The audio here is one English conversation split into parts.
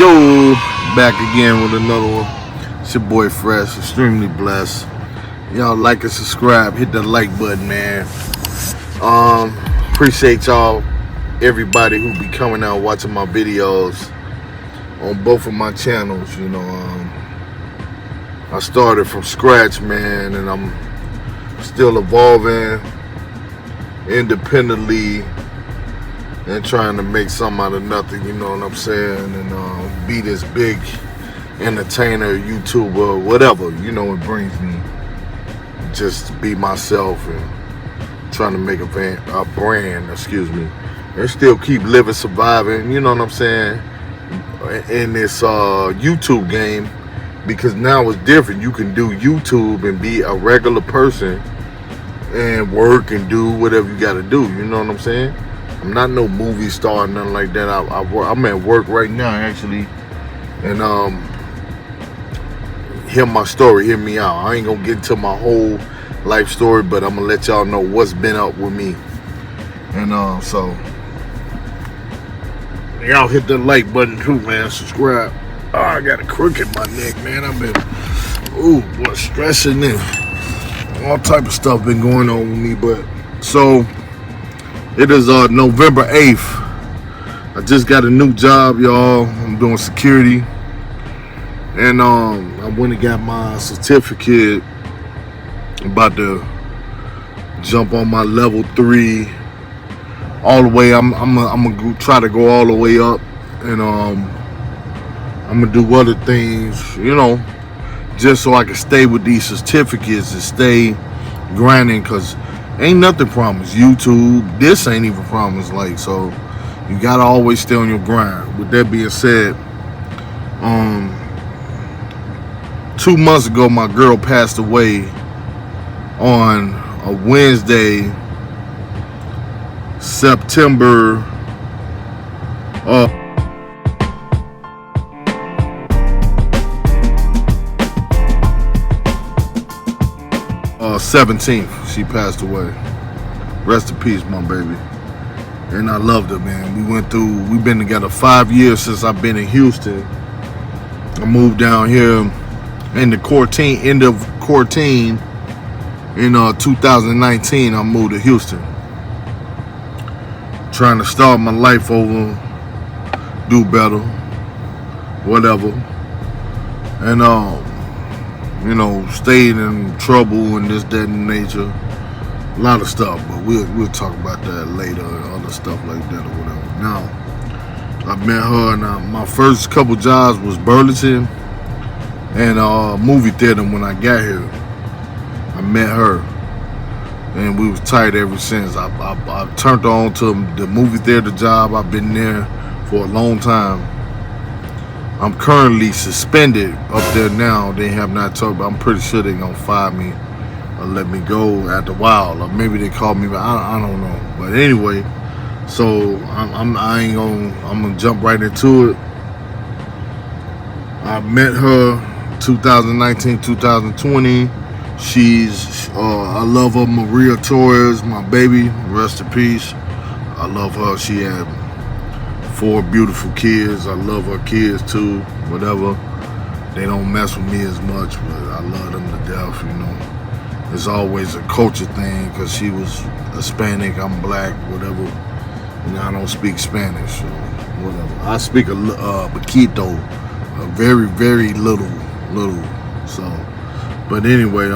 Yo, back again with another one. It's your boy Fresh, extremely blessed. Y'all like and subscribe, hit the like button, man. Appreciate y'all, everybody who be coming out watching my videos on both of my channels. I started from scratch, man, and I'm still evolving independently and trying to make something out of nothing, you know what I'm saying, and be this big entertainer, YouTuber, whatever, it brings me. Just to be myself and trying to make a brand, and still keep living, surviving, you know what I'm saying, in this YouTube game, because now it's different. You can do YouTube and be a regular person and work and do whatever you got to do, you know what I'm saying? I'm not no movie star or nothing like that. I'm at work right now, actually, and hear my story, hear me out. I ain't gonna get into my whole life story, but I'm gonna let y'all know what's been up with me. And so y'all hit the like button too, man. Subscribe. Oh, I got a crook in my neck, man. I've been stressing and all type of stuff been going on with me. But so it is November 8th. I just got a new job, y'all. I'm doing security. And I went and got my certificate. I'm about to jump on my level 3 all the way. I'm gonna try to go all the way up, and I'm gonna do other things, just so I can stay with these certificates and stay grinding, cause ain't nothing promised. YouTube, this ain't even promised. So you gotta always stay on your grind. With that being said, 2 months ago, my girl passed away on a Wednesday, September 17th. She passed away. Rest in peace, my baby. And I loved her, man. We've been together 5 years since I've been in Houston. I moved down here end of quarantine in 2019. I moved to Houston, trying to start my life over, do better, whatever, and stayed in trouble and this, that, and nature, a lot of stuff. But we'll talk about that later, and other stuff like that or whatever. Now I met her, and my first couple jobs was Burlington and movie theater. When I got here, I met her, and we was tight ever since. I turned on to the movie theater job. I've been there for a long time. I'm currently suspended up there now. They have not told me. I'm pretty sure they're gonna fire me or let me go after a while, or maybe they call me, but I don't know. But anyway, so I'm gonna jump right into it. I met her 2019, 2020. I love her. Maria Torres, my baby, rest in peace. I love her. She had 4 beautiful kids. I love her kids too, whatever. They don't mess with me as much, but I love them to death, It's always a culture thing, because she was Hispanic, I'm black, whatever. I don't speak Spanish, so whatever. I speak a poquito, a very, very little. So, but anyway,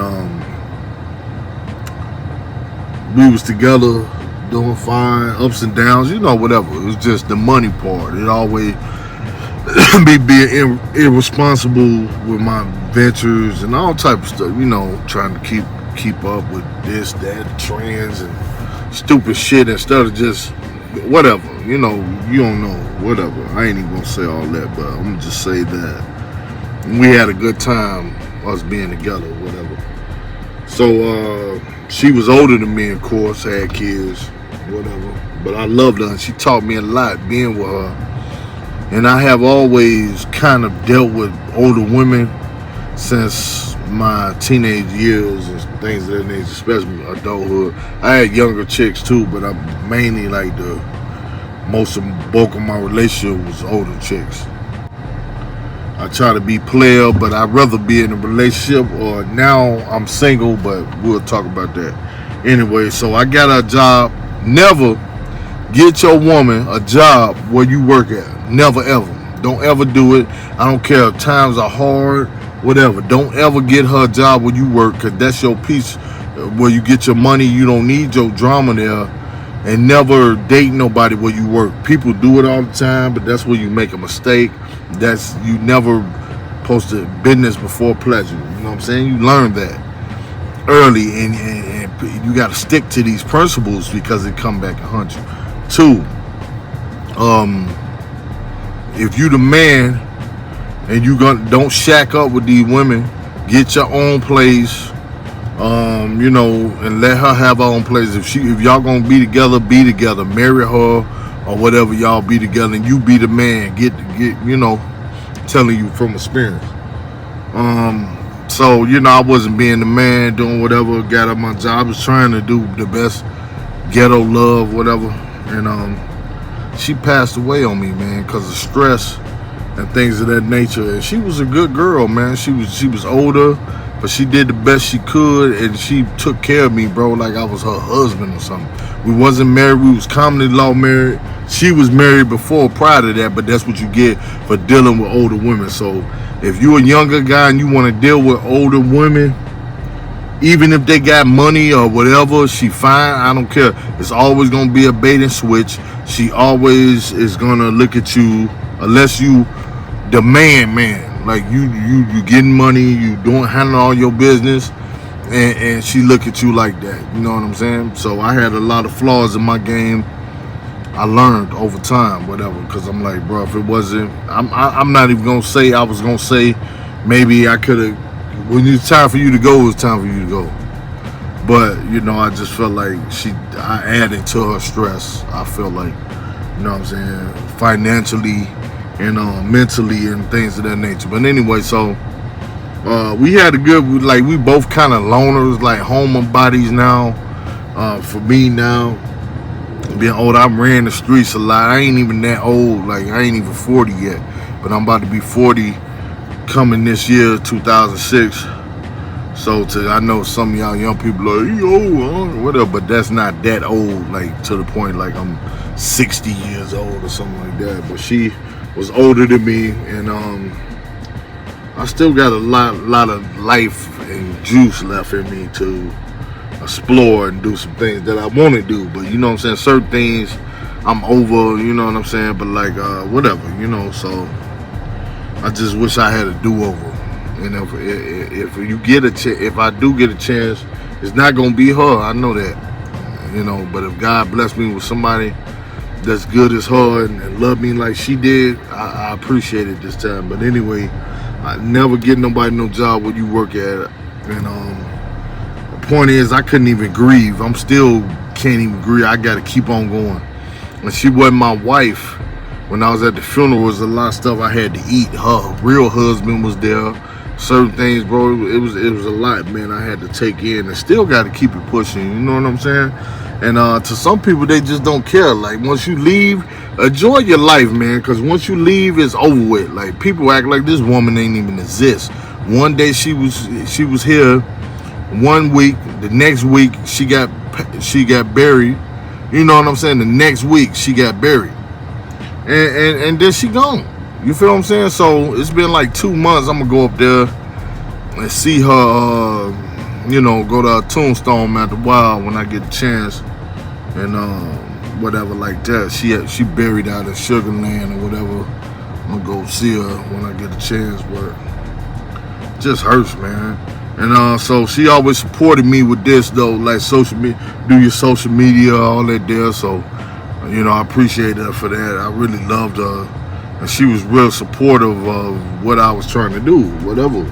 we was together, doing fine, ups and downs, whatever. It was just the money part. It always be being irresponsible with my ventures and all type of stuff, trying to keep up with this, that, trends and stupid shit, instead of just whatever, you don't know, whatever. I ain't even gonna say all that, but I'm gonna just say that we had a good time, us being together, whatever. So she was older than me, of course, had kids, whatever, but I loved her, and she taught me a lot being with her. And I have always kind of dealt with older women since my teenage years and things of that nature, especially adulthood. I had younger chicks too, but I mainly bulk of my relationship was older chicks. I try to be player, but I'd rather be in a relationship. Or now I'm single, but we'll talk about that anyway. So I got a job. Never get your woman a job where you work at. Never ever. Don't ever do it. I don't care if times are hard, whatever. Don't ever get her a job where you work, because that's your piece where you get your money. You don't need your drama there. And never date nobody where you work. People do it all the time, but that's where you make a mistake. That's, you never posted business before pleasure. You know what I'm saying? You learn that early, and you got to stick to these principles, because it come back and hunt you. 2, if you the man and you don't shack up with these women, get your own place. You know, and let her have her own place. If y'all gonna be together, marry her or whatever, y'all be together, and you be the man. Get you know, telling you from experience. So, you know, I wasn't being the man, doing whatever, got up my job. I was trying to do the best ghetto love, whatever. And she passed away on me, man, because of stress and things of that nature. And she was a good girl, man. She was older, but she did the best she could, and she took care of me, bro, like I was her husband or something. We wasn't married. We was common law married. She was married before, prior to that, but that's what you get for dealing with older women. So if you're a younger guy and you want to deal with older women, even if they got money or whatever, she fine. I don't care. It's always going to be a bait and switch. She always is going to look at you, unless you the man. Like you getting money, you handling all your business, and she look at you like that. You know what I'm saying? So I had a lot of flaws in my game. I learned over time, whatever, because I'm like, bro, if it wasn't, I'm not even gonna say. I was gonna say maybe I could have. When it's time for you to go, it's time for you to go. But you know, I just felt like I added to her stress. I felt like, you know what I'm saying, financially and mentally and things of that nature. But anyway, so we had a good, like, we both kind of loners, like homebodies now. For me now, being old, I ran the streets a lot. I ain't even that old, like I ain't even 40 yet, but I'm about to be 40 coming this year, 2006. So I know some of y'all young people are like, you old, huh? Whatever, but that's not that old, like to the point like I'm 60 years old or something like that. But she was older than me, and I still got a lot of life and juice left in me to explore and do some things that I want to do. But you know what I'm saying, certain things I'm over, you know what I'm saying, but like whatever, you know. So I just wish I had a do-over. And if you get if I do get a chance, it's not gonna be her, I know that, you know. But if God bless me with somebody that's good as her and love me like she did, I appreciate it this time. But anyway, I never get nobody no job where you work at. And the point is, I couldn't even grieve. I'm still can't even grieve. I gotta keep on going. And she wasn't my wife. When I was at the funeral, was a lot of stuff I had to eat. Her real husband was there. Certain things, bro, it was a lot, man, I had to take in, and still got to keep it pushing, you know what I'm saying? And to some people, they just don't care. Like, once you leave, enjoy your life, man, because once you leave, it's over with. Like, people act like this woman ain't even exist. One day she was here, 1 week, the next week she got buried, you know what I'm saying? The next week she got buried, and then she gone. You feel what I'm saying? So it's been like 2 months. I'm gonna go up there and see her, you know, go to her tombstone after a while when I get a chance, and whatever like that. She buried out in Sugar Land or whatever. I'm gonna go see her when I get a chance, but it just hurts, man. And so she always supported me with this though, like social media, do your social media, all that there. So, you know, I appreciate her for that. I really loved her. And she was real supportive of what I was trying to do, whatever.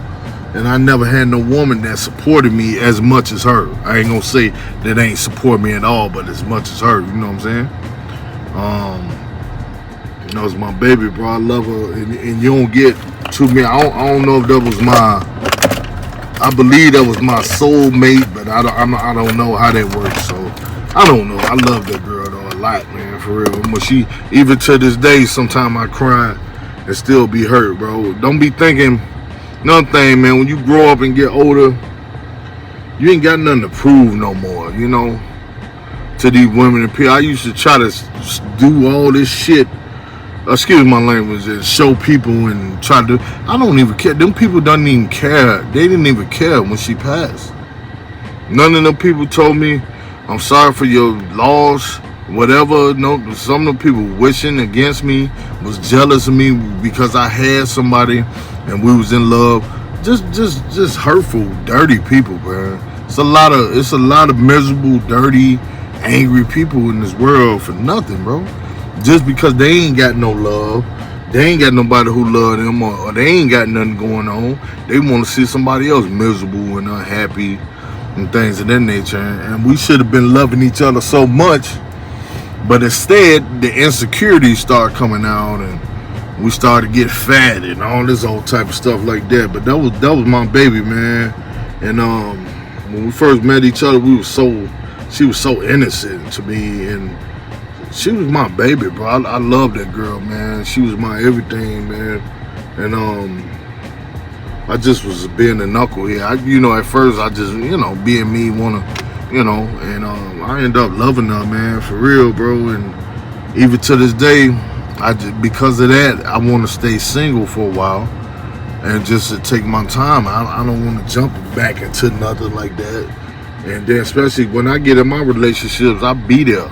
And I never had no woman that supported me as much as her. I ain't gonna say that ain't support me at all, but as much as her, you know what I'm saying? You know, it's my baby, bro. I love her, and you don't get to me. I don't know if that was I believe that was my soulmate, but I don't know how that works. So I don't know. I love that girl though a lot, man, for real. But she, even to this day, sometimes I cry and still be hurt, bro. Don't be thinking. Another thing, man, when you grow up and get older, you ain't got nothing to prove no more, you know, to these women and people. I used to try to do all this shit, excuse my language, and show people and try to. I don't even care. Them people don't even care. They didn't even care when she passed. None of them people told me, I'm sorry for your loss, whatever. No, some of the people wishing against me, was jealous of me because I had somebody and we was in love. Just hurtful, dirty people, bro. It's a lot of miserable, dirty, angry people in this world for nothing, bro. Just because they ain't got no love, they ain't got nobody who love them, or they ain't got nothing going on. They want to see somebody else miserable and unhappy and things of that nature. And we should have been loving each other so much, but instead the insecurities start coming out, and we started to get fat and all this old type of stuff like that. But that was my baby, man. And when we first met each other, she was so innocent to me, and she was my baby, bro. I love that girl, man. She was my everything, man. And I just was being a knucklehead. At first I just, being me, and I ended up loving her, man, for real, bro. And even to this day, because of that, I want to stay single for a while and just to take my time. I don't want to jump back into nothing like that. And then especially when I get in my relationships, I be there.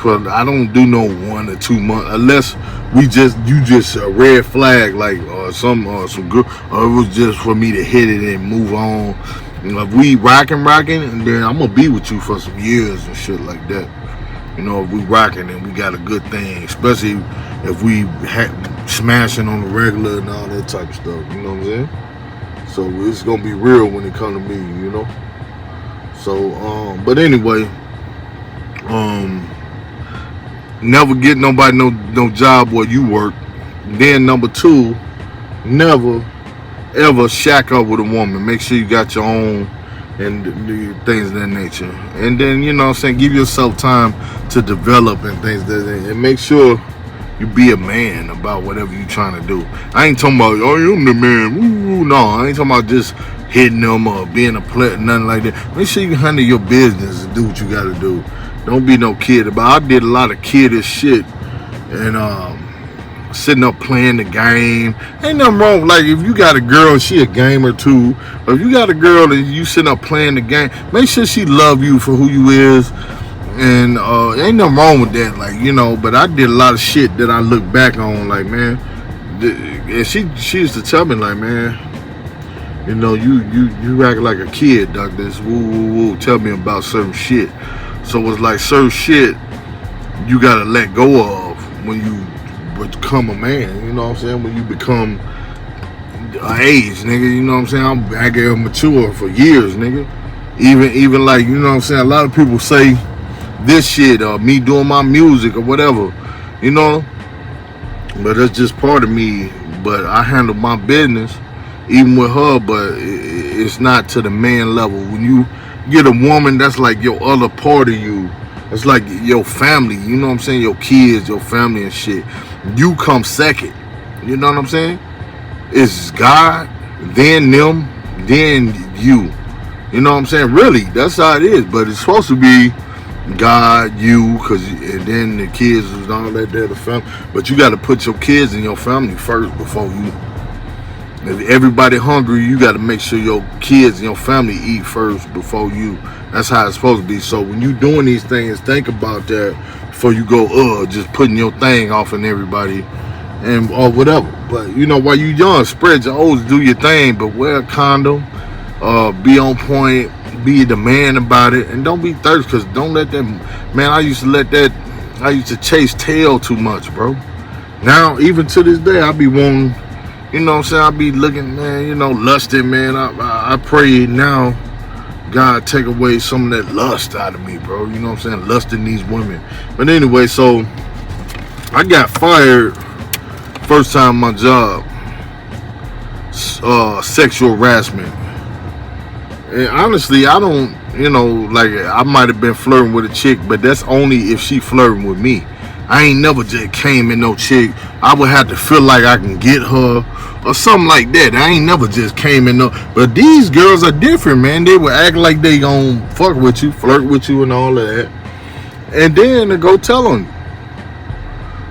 I don't do no 1 or 2 months unless you just a red flag, like some good, or it was just for me to hit it and move on. If we rocking, and then I'm gonna be with you for some years and shit like that. If we rocking and we got a good thing, especially if we smashing on the regular and all that type of stuff. You know what I'm saying? So it's gonna be real when it come to me. So but anyway, never get nobody no job where you work. Then number 2, never ever shack up with a woman. Make sure you got your own and the things of that nature. And then, give yourself time to develop and things like that. And make sure you be a man about whatever you trying to do. I ain't talking about, I'm the man. Ooh, no, I ain't talking about just hitting them or being a player, nothing like that. Make sure you handle your business and do what you got to do. Don't be no kid. I did a lot of kiddish shit and sitting up playing the game. Ain't nothing wrong. Like if you got a girl and she a gamer too, or if you got a girl and you sitting up playing the game, make sure she love you for who you is. And ain't nothing wrong with that. Like, but I did a lot of shit that I look back on. Like, man, and she used to tell me like, man, you act like a kid, Douglas. Woo. Tell me about certain shit. So it's like certain shit you gotta let go of when you become a man. You know what I'm saying? When you become age, nigga. You know what I'm saying? I get mature for years, nigga. Even like, you know what I'm saying? A lot of people say this shit or me doing my music or whatever, but that's just part of me. But I handle my business even with her, but it's not to the man level. When you get a woman that's like your other part of you, it's like your family, you know what I'm saying? Your kids, your family and shit. You come second. You know what I'm saying? It's God, then them, then you. You know what I'm saying? Really, that's how it is. But it's supposed to be God, you, and then the kids and all that there, the family. But you got to put your kids and your family first before you. If everybody hungry, you got to make sure your kids and your family eat first before you. That's how it's supposed to be. So when you doing these things, think about that before you go, just putting your thing off on everybody and or whatever. But while you young, spread your oats, do your thing, but wear a condom, be on point, be the man about it, and don't be thirsty. Cause don't let that, man. I used to chase tail too much, bro. Now even to this day, I be wanting. You know what I'm saying? I be looking, man, lusting, man. I pray now God take away some of that lust out of me, bro. You know what I'm saying? Lusting these women. But anyway, so I got fired first time my job, sexual harassment. And honestly, I don't, like I might have been flirting with a chick, but that's only if she flirting with me. I ain't never just came in no chick. I would have to feel like I can get her or something like that. I ain't never just came in no. But these girls are different, man. They would act like they gon' fuck with you, flirt with you, and all of that, and then they go tell on you.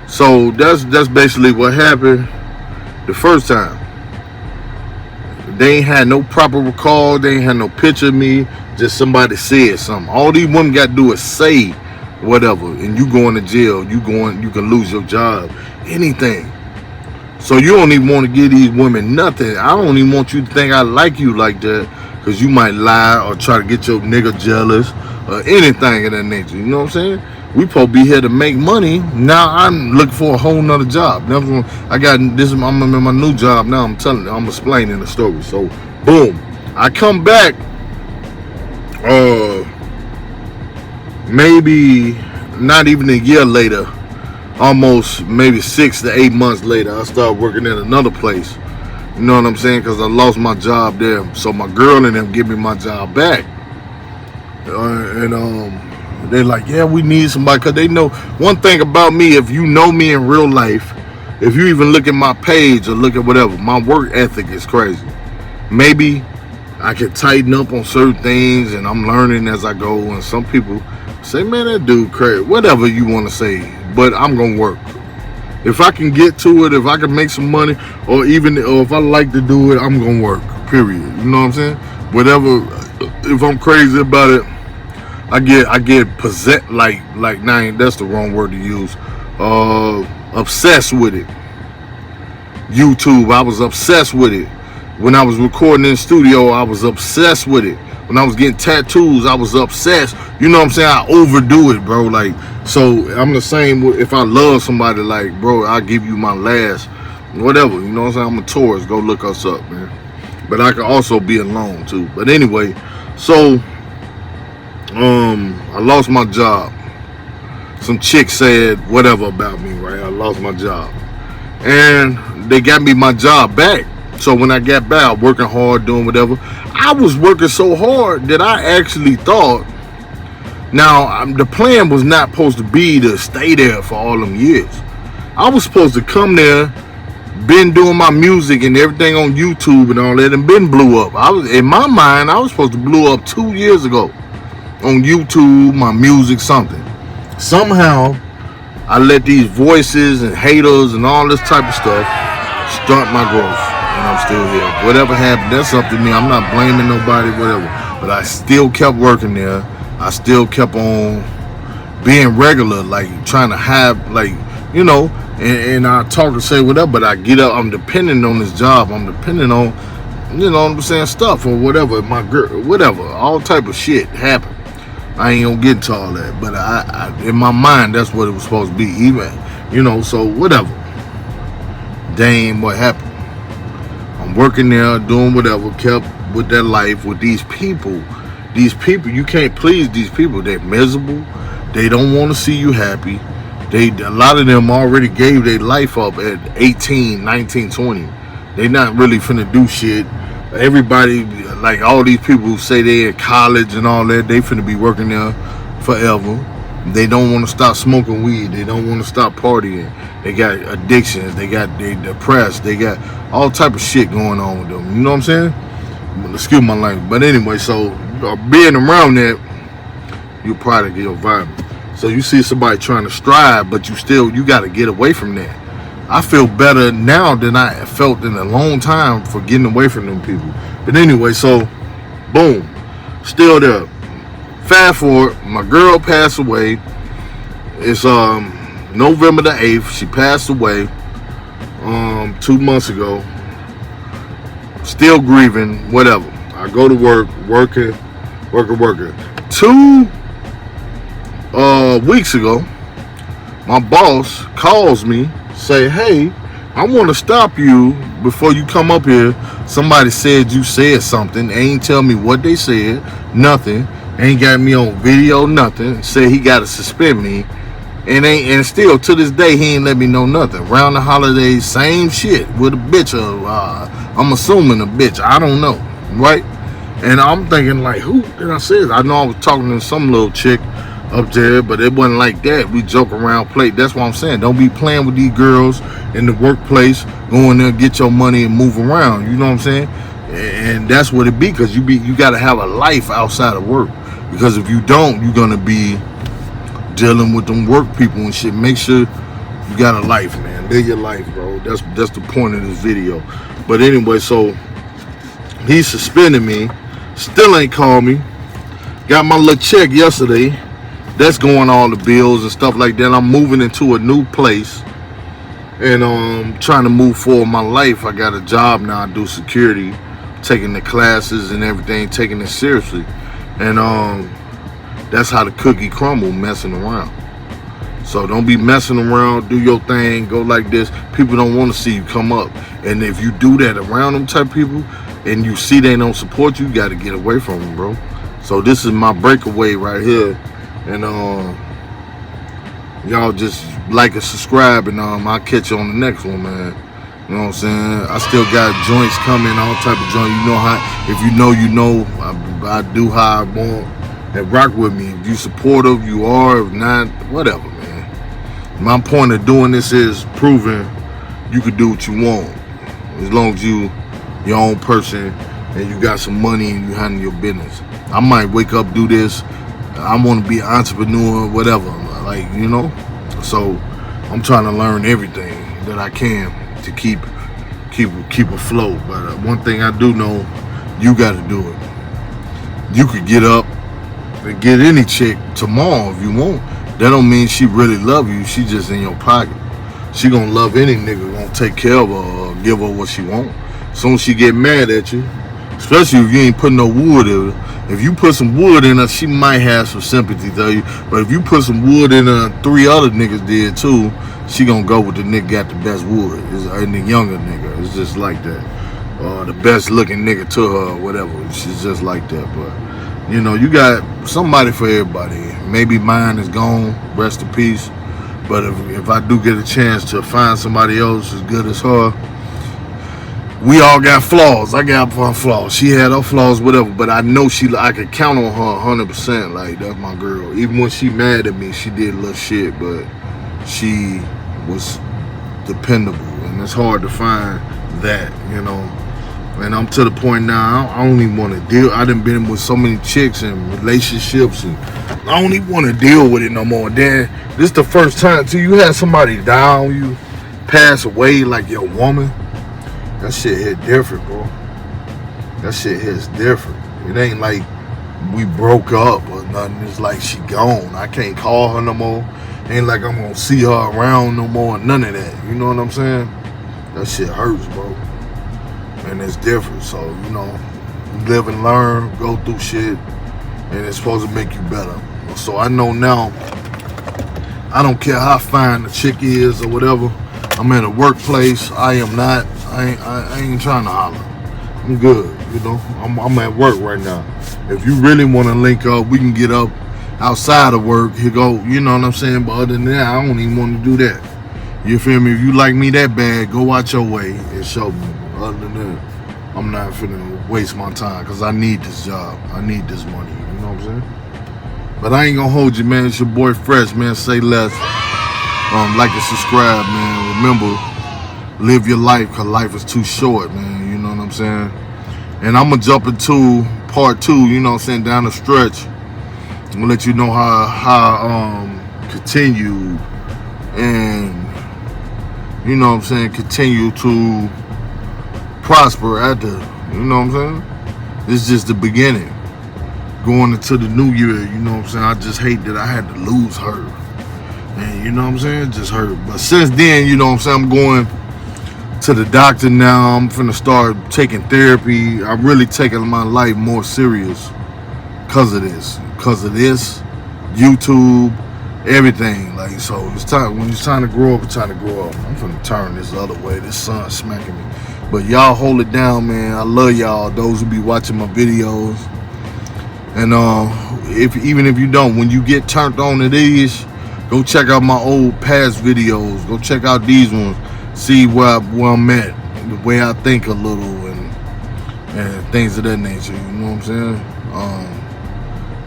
So that's basically what happened the first time. They ain't had no proper recall. They ain't had no picture of me. Just somebody said something. All these women got to do is say whatever, and you going to jail. You can lose your job. Anything. So you don't even want to give these women nothing. I don't even want you to think I like you like that, because you might lie or try to get your nigga jealous or anything of that nature. You know what I'm saying? We supposed to be here to make money. Now I'm looking for a whole nother job. I got this. I'm in my new job now. I'm explaining the story. So boom, I come back. Maybe not even a year later, almost maybe 6 to 8 months later, I started working at another place. You know what I'm saying? Because I lost my job there. So my girl and them give me my job back. They're like, yeah, we need somebody. Because they know one thing about me. If you know me in real life, if you even look at my page or look at whatever, my work ethic is crazy. Maybe I can tighten up on certain things, and I'm learning as I go. And some people say, man, that dude crazy. Whatever you want to say, but I'm going to work. If I can get to it, if I can make some money, or if I like to do it, I'm going to work, period. You know what I'm saying? Whatever, if I'm crazy about it, I get possessed, nah, that's the wrong word to use. Obsessed with it. YouTube, I was obsessed with it. When I was recording in the studio, I was obsessed with it. When I was getting tattoos, I was obsessed. You know what I'm saying? I overdo it, bro. Like, so I'm the same. If I love somebody, like, bro, I'll give you my last, whatever. You know what I'm saying? I'm a tourist. Go look us up, man. But I can also be alone too. But anyway, so I lost my job. Some chick said whatever about me, right? I lost my job, and they got me my job back. So when I got back, working hard, doing whatever, I was working so hard that I actually thought, now the plan was not supposed to be to stay there for all them years. I was supposed to come there, been doing my music and everything on YouTube and all that, and been blew up. In my mind, I was supposed to blow up 2 years ago on YouTube, my music, something. Somehow, I let these voices and haters and all this type of stuff stunt my growth. And I'm still here. Whatever happened, that's up to me. I'm not blaming nobody, whatever. But I still kept working there. I still kept on being regular, like trying to have, like, you know, and I talk and say whatever, but I get up, I'm dependent on this job. I'm dependent on, you know what I'm saying, stuff or whatever. My girl, whatever, all type of shit happened. I ain't gonna get into all that, but I in my mind, that's what it was supposed to be. Even, you know, so whatever. Damn, what happened? I'm working there, doing whatever, kept with that life, with these people. These people, you can't please these people. They're miserable. They don't want to see you happy. A lot of them already gave their life up at 18, 19, 20. They not really finna do shit. Everybody, like all these people who say they in college and all that, they finna be working there forever. They don't want to stop smoking weed. They don't want to stop partying. They got addictions. They depressed. They got all type of shit going on with them. You know what I'm saying? Excuse my language. But anyway, so being around that, you probably get your vibe. So you see somebody trying to strive, but you got to get away from that. I feel better now than I felt in a long time for getting away from them people. But anyway, so boom, still there. Fast forward, my girl passed away. It's November the 8th. She passed away 2 months ago. Still grieving, whatever. I go to work, working. 2 weeks ago, my boss calls me, say, hey, I want to stop you before you come up here. Somebody said you said something. Ain't tell me what they said, nothing. Ain't got me on video, nothing. Said he got to suspend me. And still to this day he ain't let me know nothing. Around the holidays, same shit with a bitch. I'm assuming a bitch. I don't know, right? And I'm thinking, like, who did I say? I know I was talking to some little chick up there, but it wasn't like that. We joke around, play. That's what I'm saying. Don't be playing with these girls in the workplace. Go in there, get your money, and move around. You know what I'm saying? And that's what it be, because you got to have a life outside of work. Because if you don't, you're gonna be dealing with them work people and shit. Make sure you got a life, man. Live your life, bro. That's the point of this video. But anyway, so he suspended me. Still ain't called me. Got my little check yesterday. That's going all the bills and stuff like that. I'm moving into a new place and trying to move forward my life. I got a job now. I do security, taking the classes and everything, taking it seriously. And that's how the cookie crumble, messing around. So don't be messing around. Do your thing. Go like this. People don't want to see you come up. And if you do that around them type of people and you see they don't support you, you got to get away from them, bro. So this is my breakaway right here. And y'all just like and subscribe, and I'll catch you on the next one, man. You know what I'm saying? I still got joints coming, all type of joints. You know how, if you know, you know. I do how I want, and rock with me. If you supportive, you are. If not, whatever, man. My point of doing this is proving you can do what you want, as long as you your own person and you got some money and you handle your business. I might wake up, do this. I want to be an entrepreneur, whatever, like, you know. So I'm trying to learn everything that I can to keep afloat. But one thing I do know, you got to do it. You could get up and get any chick tomorrow if you want. That don't mean she really love you. She just in your pocket. She gonna love any nigga, gonna take care of her or give her what she want. Soon as she get mad at you, especially if you ain't putting no wood in her. If you put some wood in her, she might have some sympathy to you. But if you put some wood in her, 3 other niggas did too, she gonna go with the nigga got the best wood. And the younger nigga. It's just like that. The best looking nigga to her or whatever. She's just like that. But you know, you got somebody for everybody. Maybe mine is gone, rest in peace. But if I do get a chance to find somebody else as good as her, we all got flaws. I got my flaws. She had her flaws, whatever. But I know I could count on her 100%. Like, that's my girl. Even when she mad at me, she did a little shit, but she was dependable. And it's hard to find that, you know. And I'm to the point now, I don't even want to deal. I done been with so many chicks and relationships, and I don't even want to deal with it no more. Then, this is the first time, till you had somebody die on you, pass away like your woman. That shit hit different, bro. That shit hits different. It ain't like we broke up or nothing. It's like she gone. I can't call her no more. Ain't like I'm gonna see her around no more. None of that. You know what I'm saying? That shit hurts, bro. And it's different. So, you know, live and learn, go through shit, and it's supposed to make you better. So I know now, I don't care how fine the chick is or whatever. I'm in a workplace. I am not. I ain't trying to holler. I'm good, you know. I'm at work right now. If you really want to link up, we can get up outside of work. Here go, you know what I'm saying? But other than that, I don't even want to do that. You feel me? If you like me that bad, go out your way and show me. Other than that, I'm not finna waste my time, because I need this job. I need this money, you know what I'm saying? But I ain't gonna hold you, man. It's your boy Fresh, man. Say less. Like and subscribe, man. Remember, live your life, because life is too short, man. You know what I'm saying? And I'm going to jump into part 2, you know what I'm saying, down the stretch. I'm going to let you know how continue and, you know what I'm saying, continue to prosper at the, you know what I'm saying? This is just the beginning. Going into the new year, you know what I'm saying? I just hate that I had to lose her. And you know what I'm saying? It just hurt. But since then, you know what I'm saying, I'm going to the doctor now. I'm finna start taking therapy. I'm really taking my life more serious because of this. Because of this, YouTube, everything. Like, so it's time, when it's time to grow up, it's time to grow up. I'm finna turn this other way. This sun's smacking me. But y'all hold it down, man. I love y'all, those who be watching my videos. And even if you don't, when you get turned on to these, go check out my old past videos. Go check out these ones. See where I'm at, the way I think a little, and things of that nature. You know what I'm saying?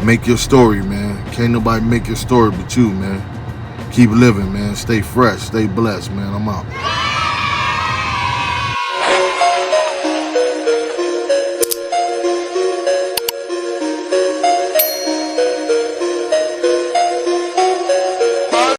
Make your story, man. Can't nobody make your story but you, man. Keep living, man. Stay fresh. Stay blessed, man. I'm out.